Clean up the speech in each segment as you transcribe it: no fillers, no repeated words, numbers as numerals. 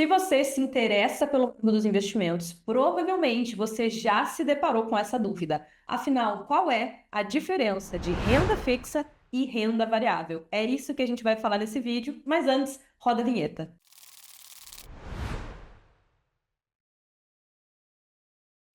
Se você se interessa pelo mundo dos investimentos, provavelmente você já se deparou com essa dúvida. Afinal, qual é a diferença de renda fixa e renda variável? É isso que a gente vai falar nesse vídeo, mas antes, roda a vinheta.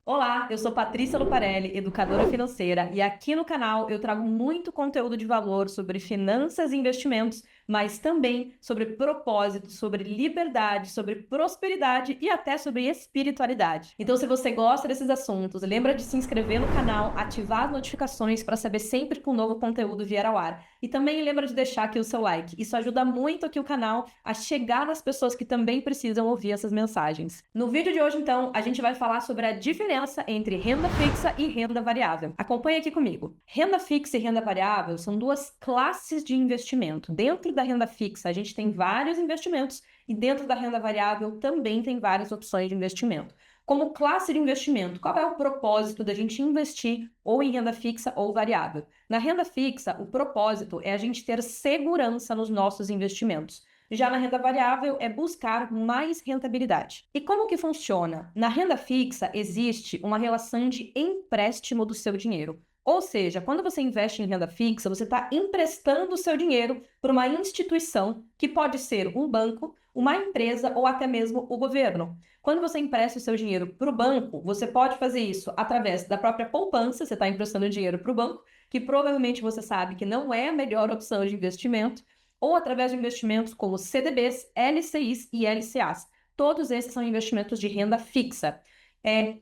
Olá, eu sou Patrícia Luparelli, educadora financeira, e aqui no canal eu trago muito conteúdo de valor sobre finanças e investimentos, mas também sobre propósito, sobre liberdade, sobre prosperidade e até sobre espiritualidade. Então, se você gosta desses assuntos, lembra de se inscrever no canal, ativar as notificações para saber sempre que um novo conteúdo vier ao ar. E também lembra de deixar aqui o seu like. Isso ajuda muito aqui o canal a chegar nas pessoas que também precisam ouvir essas mensagens. No vídeo de hoje, então, a gente vai falar sobre a diferença entre renda fixa e renda variável. Acompanhe aqui comigo. Renda fixa e renda variável são duas classes de investimento. Dentro da renda fixa, a gente tem vários investimentos e dentro da renda variável também tem várias opções de investimento. Como classe de investimento, qual é o propósito da gente investir ou em renda fixa ou variável? Na renda fixa, o propósito é a gente ter segurança nos nossos investimentos. Já na renda variável é buscar mais rentabilidade. E como que funciona? Na renda fixa existe uma relação de empréstimo do seu dinheiro. Ou seja, quando você investe em renda fixa, você está emprestando o seu dinheiro para uma instituição, que pode ser um banco, uma empresa ou até mesmo o governo. Quando você empresta o seu dinheiro para o banco, você pode fazer isso através da própria poupança, você está emprestando dinheiro para o banco, que provavelmente você sabe que não é a melhor opção de investimento, ou através de investimentos como CDBs, LCIs e LCAs. Todos esses são investimentos de renda fixa.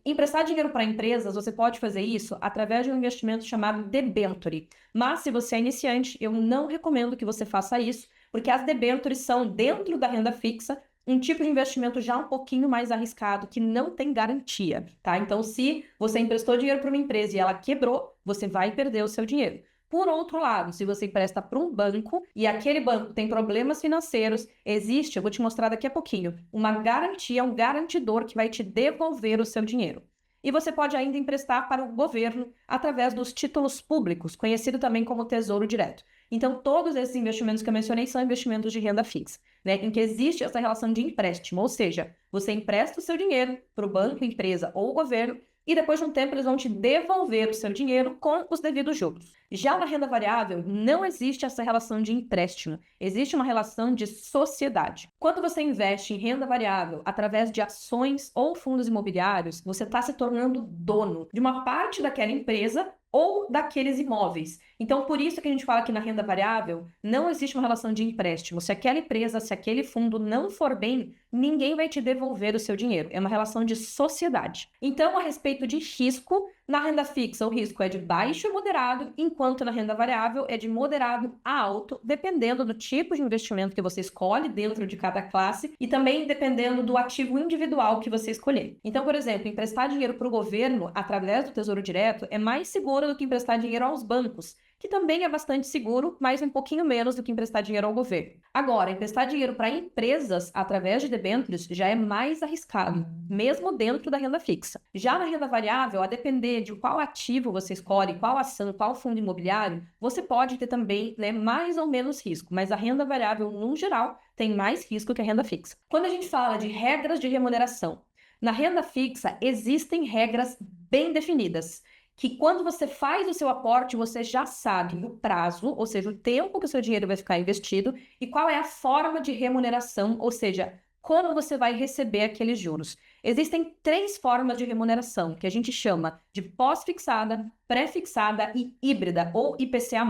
Emprestar dinheiro para empresas, você pode fazer isso através de um investimento chamado debenture. Mas se você é iniciante, eu não recomendo que você faça isso, porque as debentures são, dentro da renda fixa, um tipo de investimento já um pouquinho mais arriscado, que não tem garantia, tá? Então, se você emprestou dinheiro para uma empresa e ela quebrou, você vai perder o seu dinheiro. Por outro lado, se você empresta para um banco e aquele banco tem problemas financeiros, existe, eu vou te mostrar daqui a pouquinho, uma garantia, um garantidor que vai te devolver o seu dinheiro. E você pode ainda emprestar para o governo através dos títulos públicos, conhecido também como Tesouro Direto. Então, todos esses investimentos que eu mencionei são investimentos de renda fixa, né, em que existe essa relação de empréstimo, ou seja, você empresta o seu dinheiro para o banco, empresa ou governo, e depois de um tempo eles vão te devolver o seu dinheiro com os devidos juros. Já na renda variável, não existe essa relação de empréstimo, existe uma relação de sociedade. Quando você investe em renda variável através de ações ou fundos imobiliários, você está se tornando dono de uma parte daquela empresa ou daqueles imóveis. Então, por isso que a gente fala que na renda variável não existe uma relação de empréstimo. Se aquela empresa, se aquele fundo não for bem, ninguém vai te devolver o seu dinheiro. É uma relação de sociedade. Então, a respeito de risco, na renda fixa o risco é de baixo e moderado, enquanto na renda variável é de moderado a alto, dependendo do tipo de investimento que você escolhe dentro de cada classe e também dependendo do ativo individual que você escolher. Então, por exemplo, emprestar dinheiro para o governo através do Tesouro Direto é mais seguro do que emprestar dinheiro aos bancos, que também é bastante seguro, mas um pouquinho menos do que emprestar dinheiro ao governo. Agora, emprestar dinheiro para empresas através de debêntures já é mais arriscado, mesmo dentro da renda fixa. Já na renda variável, a depender de qual ativo você escolhe, qual ação, qual fundo imobiliário, você pode ter também, né, mais ou menos risco, mas a renda variável, no geral, tem mais risco que a renda fixa. Quando a gente fala de regras de remuneração, na renda fixa existem regras bem definidas, que quando você faz o seu aporte, você já sabe o prazo, ou seja, o tempo que o seu dinheiro vai ficar investido e qual é a forma de remuneração, ou seja, como você vai receber aqueles juros. Existem 3 formas de remuneração, que a gente chama de pós-fixada, pré-fixada e híbrida, ou IPCA+.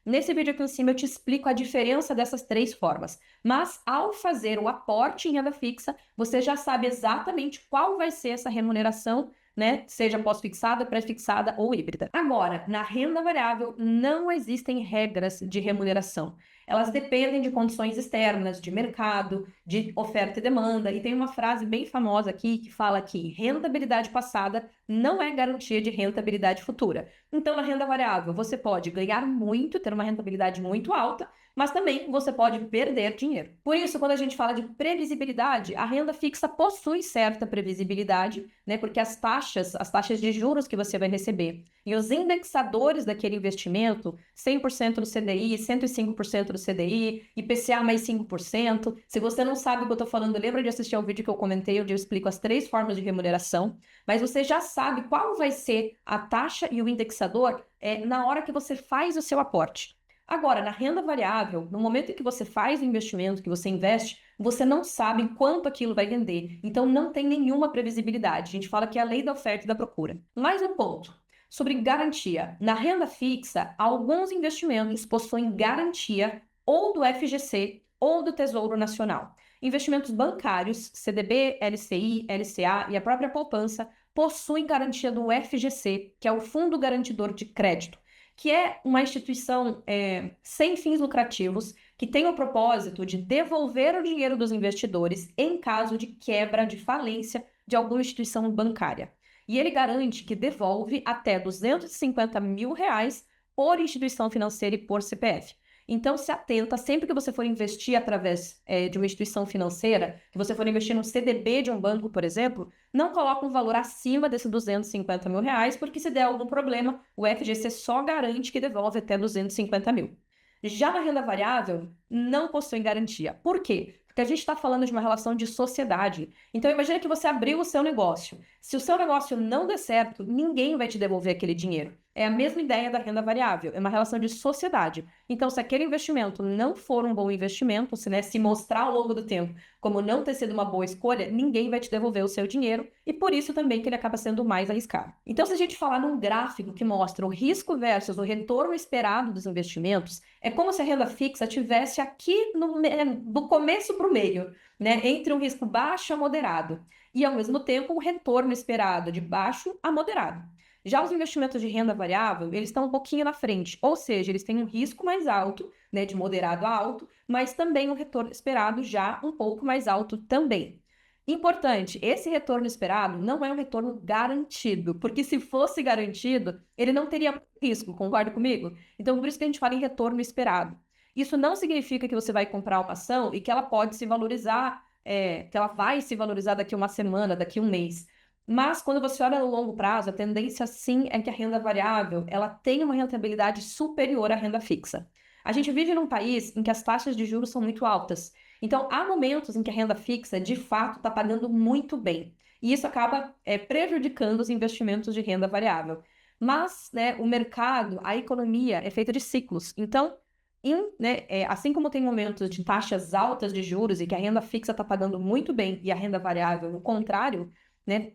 Nesse vídeo aqui em cima eu te explico a diferença dessas 3 formas. Mas ao fazer o aporte em renda fixa, você já sabe exatamente qual vai ser essa remuneração, né? Seja pós-fixada, pré-fixada ou híbrida. Agora, na renda variável não existem regras de remuneração. Elas dependem de condições externas, de mercado, de oferta e demanda. E tem uma frase bem famosa aqui que fala que rentabilidade passada não é garantia de rentabilidade futura. Então, na renda variável, você pode ganhar muito, ter uma rentabilidade muito alta, mas também você pode perder dinheiro. Por isso, quando a gente fala de previsibilidade, a renda fixa possui certa previsibilidade, né? Porque as taxas de juros que você vai receber e os indexadores daquele investimento, 100% do CDI, 105% do CDI, IPCA mais 5%. Se você não sabe o que eu estou falando, lembra de assistir ao vídeo que eu comentei, onde eu explico as 3 formas de remuneração, mas você já sabe qual vai ser a taxa e o indexador na hora que você faz o seu aporte. Agora, na renda variável, no momento em que você faz o investimento, que você investe, você não sabe quanto aquilo vai render. Então, não tem nenhuma previsibilidade. A gente fala que é a lei da oferta e da procura. Mais um ponto sobre garantia. Na renda fixa, alguns investimentos possuem garantia ou do FGC ou do Tesouro Nacional. Investimentos bancários, CDB, LCI, LCA e a própria poupança possuem garantia do FGC, que é o Fundo Garantidor de Crédito, que é uma instituição sem fins lucrativos, que tem o propósito de devolver o dinheiro dos investidores em caso de quebra, de falência de alguma instituição bancária. E ele garante que devolve até R$250 mil por instituição financeira e por CPF. Então, se atenta, sempre que você for investir através de uma instituição financeira, que você for investir no CDB de um banco, por exemplo, não coloque um valor acima desses R$250 mil, porque se der algum problema, o FGC só garante que devolve até R$250 mil. Já na renda variável, não possui garantia. Por quê? Porque a gente está falando de uma relação de sociedade. Então, imagine que você abriu o seu negócio. Se o seu negócio não der certo, ninguém vai te devolver aquele dinheiro. É a mesma ideia da renda variável, é uma relação de sociedade. Então, se aquele investimento não for um bom investimento, se mostrar ao longo do tempo como não ter sido uma boa escolha, ninguém vai te devolver o seu dinheiro e por isso também que ele acaba sendo mais arriscado. Então, se a gente falar num gráfico que mostra o risco versus o retorno esperado dos investimentos, é como se a renda fixa tivesse aqui do começo para o meio, né? Entre um risco baixo a moderado e, ao mesmo tempo, um retorno esperado de baixo a moderado. Já os investimentos de renda variável, eles estão um pouquinho na frente, ou seja, eles têm um risco mais alto, né, de moderado a alto, mas também um retorno esperado já um pouco mais alto também. Importante, esse retorno esperado não é um retorno garantido, porque se fosse garantido, ele não teria risco, concorda comigo? Então, por isso que a gente fala em retorno esperado. Isso não significa que você vai comprar uma ação e que ela pode se valorizar, que ela vai se valorizar daqui uma semana, daqui um mês. Mas quando você olha no longo prazo, a tendência sim é que a renda variável ela tenha uma rentabilidade superior à renda fixa. A gente vive num país em que as taxas de juros são muito altas. Então, há momentos em que a renda fixa, de fato, está pagando muito bem. E isso acaba prejudicando os investimentos de renda variável. Mas, né, o mercado, a economia é feita de ciclos. Então, assim como tem momentos de taxas altas de juros e que a renda fixa está pagando muito bem e a renda variável, o contrário, né?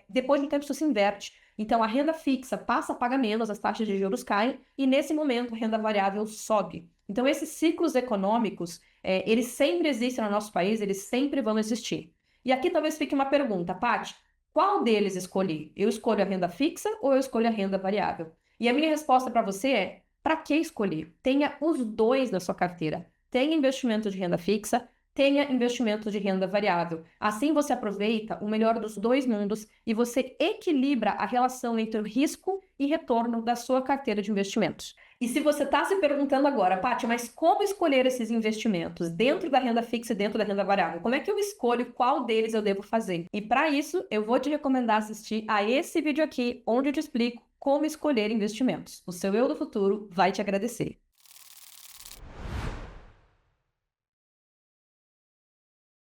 Depois de um tempo isso se inverte. Então, a renda fixa passa a pagar menos, as taxas de juros caem, e nesse momento a renda variável sobe. Então, esses ciclos econômicos, eles sempre existem no nosso país, eles sempre vão existir. E aqui talvez fique uma pergunta, Paty, qual deles escolhi? Eu escolho a renda fixa ou eu escolho a renda variável? E a minha resposta para você é, para que escolher? Tenha os dois na sua carteira. Tenha investimento de renda fixa, tenha investimento de renda variável. Assim você aproveita o melhor dos dois mundos e você equilibra a relação entre o risco e retorno da sua carteira de investimentos. E se você está se perguntando agora, Paty, mas como escolher esses investimentos dentro da renda fixa e dentro da renda variável? Como é que eu escolho qual deles eu devo fazer? E para isso, eu vou te recomendar assistir a esse vídeo aqui, onde eu te explico como escolher investimentos. O seu eu do futuro vai te agradecer.